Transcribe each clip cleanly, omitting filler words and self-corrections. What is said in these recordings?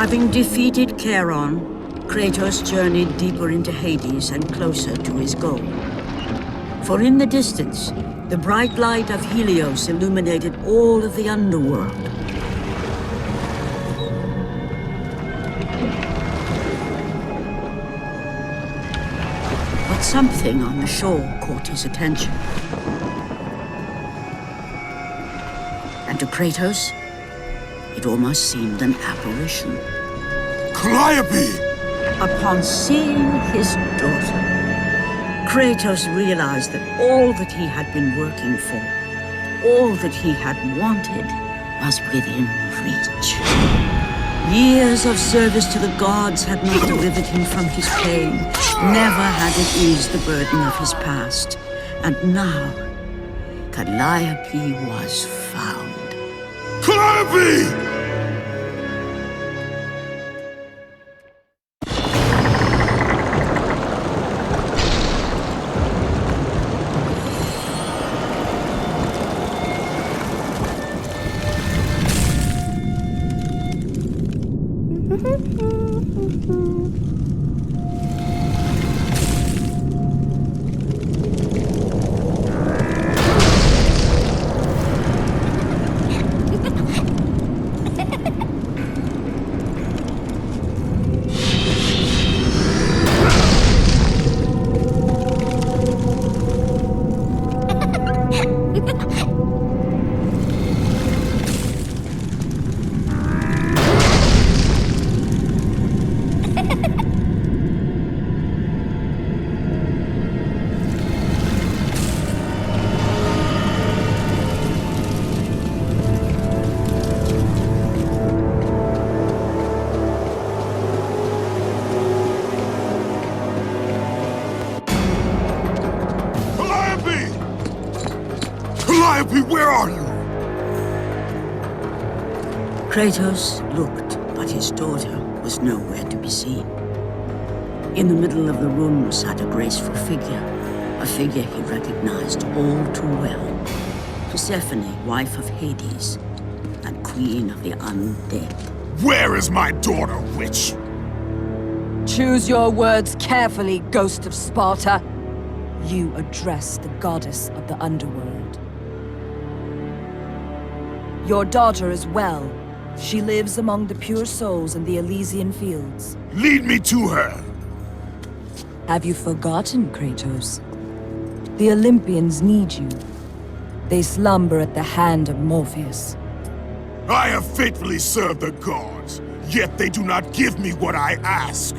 Having defeated Charon, Kratos journeyed deeper into Hades and closer to his goal. For in the distance, the bright light of Helios illuminated all of the underworld. But something on the shore caught his attention. And to Kratos, it almost seemed an apparition. Calliope! Upon seeing his daughter, Kratos realized that all that he had been working for, all that he had wanted, was within reach. Years of service to the gods had not delivered him from his pain, never had it eased the burden of his past. And now, Calliope was found. Calliope! Calliope, where are you? Kratos looked, but his daughter was nowhere to be seen. In the middle of the room sat a graceful figure, a figure he recognized all too well. Persephone, wife of Hades, and queen of the undead. Where is my daughter, witch? Choose your words carefully, Ghost of Sparta. You address the goddess of the underworld. Your daughter is well. She lives among the pure souls in the Elysian fields. Lead me to her. Have you forgotten, Kratos? The Olympians need you. They slumber at the hand of Morpheus. I have faithfully served the gods, yet they do not give me what I ask.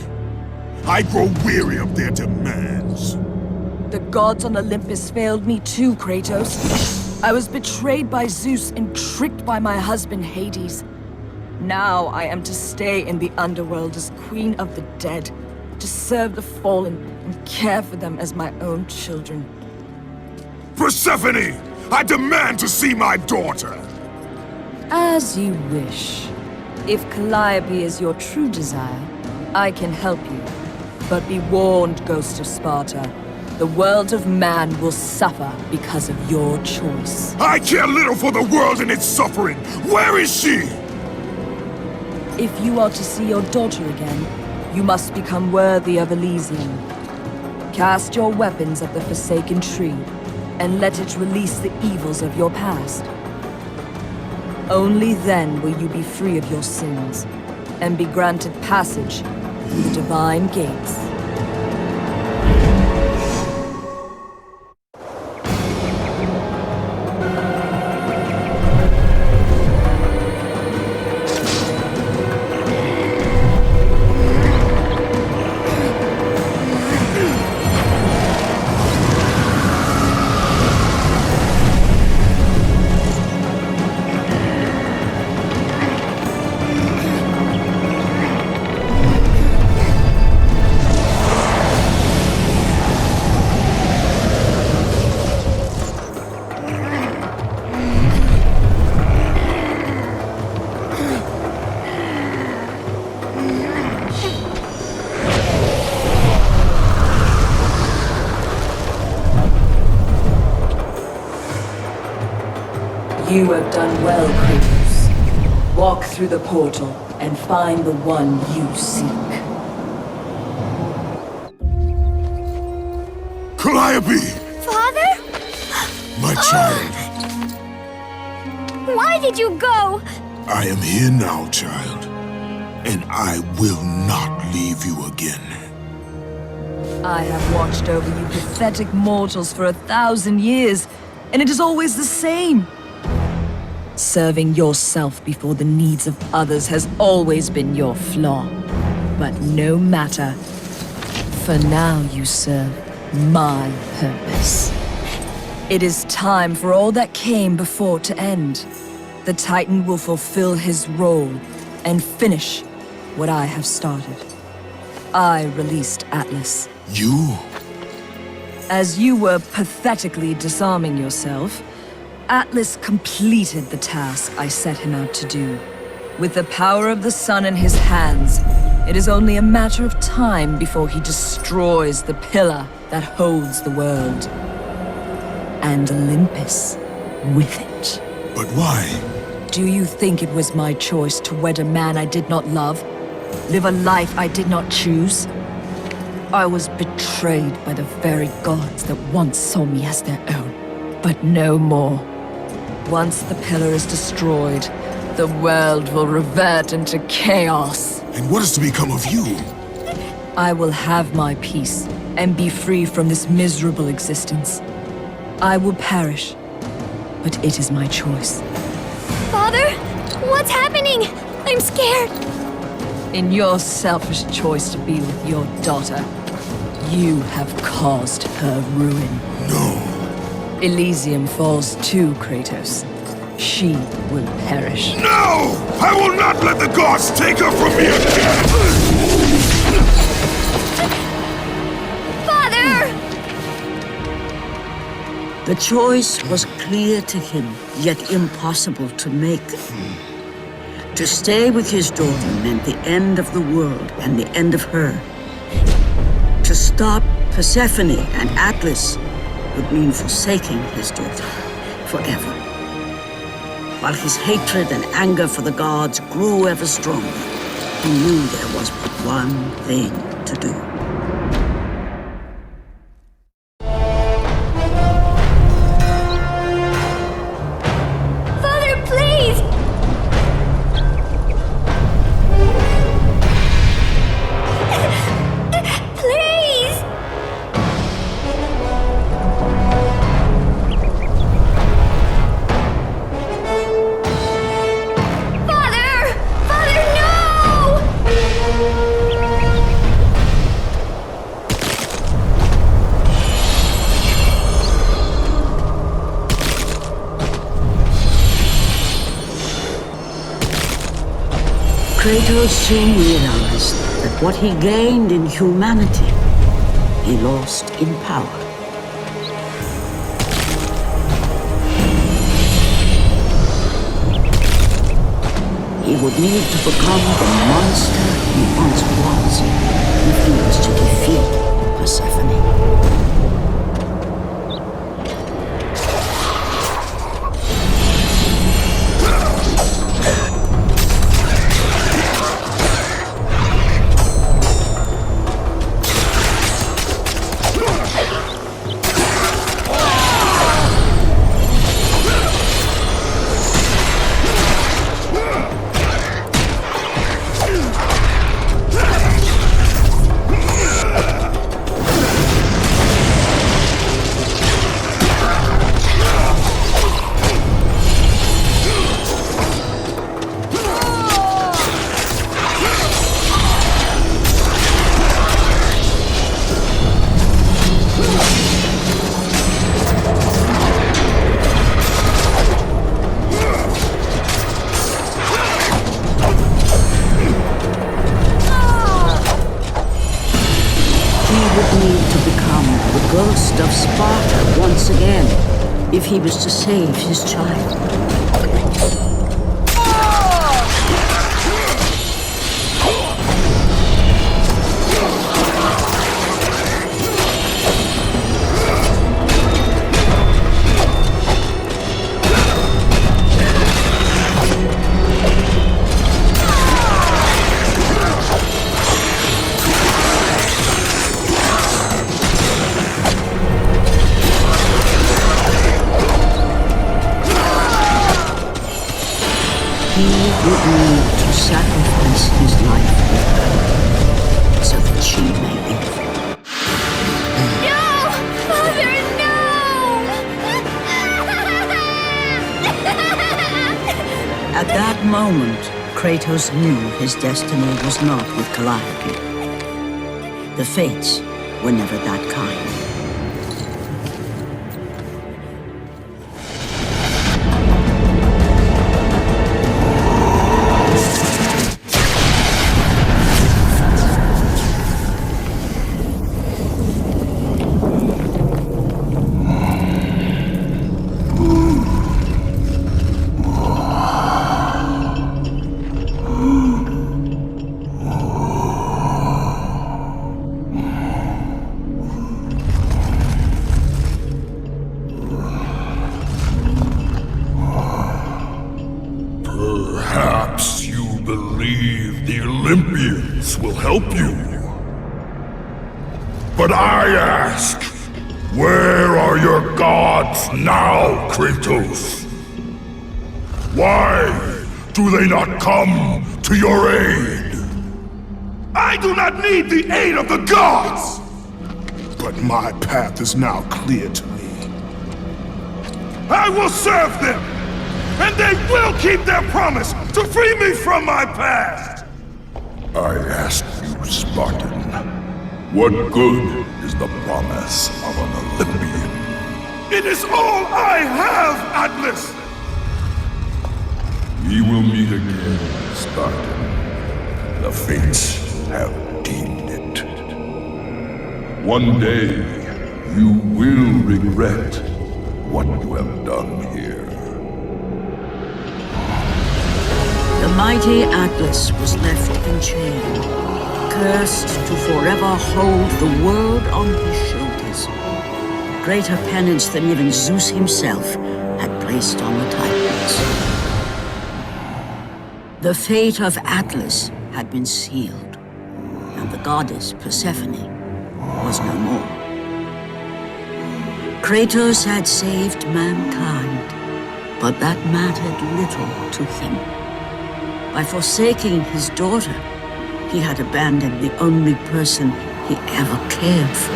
I grow weary of their demands. The gods on Olympus failed me too, Kratos. I was betrayed by Zeus and tricked by my husband Hades. Now I am to stay in the underworld as queen of the dead, to serve the fallen and care for them as my own children. Persephone! I demand to see my daughter! As you wish. If Calliope is your true desire, I can help you. But be warned, Ghost of Sparta. The world of man will suffer because of your choice. I care little for the world and its suffering! Where is she? If you are to see your daughter again, you must become worthy of Elysium. Cast your weapons at the Forsaken Tree, and let it release the evils of your past. Only then will you be free of your sins, and be granted passage through the divine gates. You have done well, Kratos. Walk through the portal and find the one you seek. Calliope! Father? My child, Why did you go? I am here now, child. And I will not leave you again. I have watched over you pathetic mortals for 1,000 years, and it is always the same. Serving yourself before the needs of others has always been your flaw. But no matter. For now you serve my purpose. It is time for all that came before to end. The Titan will fulfill his role and finish what I have started. I released Atlas. You? As you were pathetically disarming yourself, Atlas completed the task I set him out to do. With the power of the sun in his hands, it is only a matter of time before he destroys the pillar that holds the world. And Olympus with it. But why? Do you think it was my choice to wed a man I did not love? Live a life I did not choose? I was betrayed by the very gods that once saw me as their own. But no more. Once the pillar is destroyed, the world will revert into chaos. And what is to become of you? I will have my peace and be free from this miserable existence. I will perish, but it is my choice. Father? What's happening? I'm scared. In your selfish choice to be with your daughter, you have caused her ruin. No. Elysium falls too, Kratos. She will perish. No! I will not let the gods take her from me again! Father! The choice was clear to him, yet impossible to make. To stay with his daughter meant the end of the world and the end of her. To stop Persephone and Atlas would mean forsaking his daughter forever. While his hatred and anger for the gods grew ever stronger, he knew there was but one thing to do. Father, please! Please! Father! Father, no! Kratos soon realized that what he gained in humanity, he lost in power. He would need to become the monster he once was if he was to defeat Persephone. Ghost of Sparta once again, if he was to save his child. He would need to sacrifice his life with her so that she may live. No! Father, no! At that moment, Kratos knew his destiny was not with Calliope. The fates were never that kind. Perhaps you believe the Olympians will help you. But I ask, where are your gods now, Kratos? Why do they not come to your aid? I do not need the aid of the gods! But my path is now clear to me. I will serve them! And they will keep their promise to free me from my past! I ask you, Spartan, what good is the promise of an Olympian? It is all I have, Atlas! We will meet again, Spartan. The fates have deemed it. One day, you will regret what you have done here. The mighty Atlas was left enchained, cursed to forever hold the world on his shoulders. Greater penance than even Zeus himself had placed on the Titans. The fate of Atlas had been sealed, and the goddess Persephone was no more. Kratos had saved mankind, but that mattered little to him. By forsaking his daughter, he had abandoned the only person he ever cared for.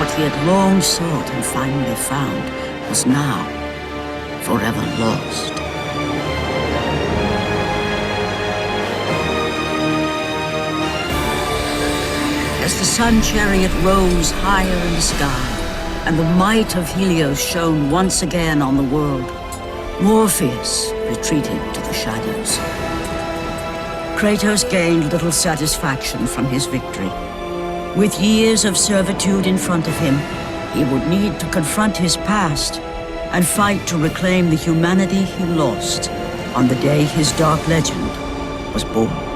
What he had long sought and finally found was now forever lost. As the sun chariot rose higher in the sky, and the might of Helios shone once again on the world, Morpheus retreated to the shadows. Kratos gained little satisfaction from his victory. With years of servitude in front of him, he would need to confront his past and fight to reclaim the humanity he lost on the day his dark legend was born.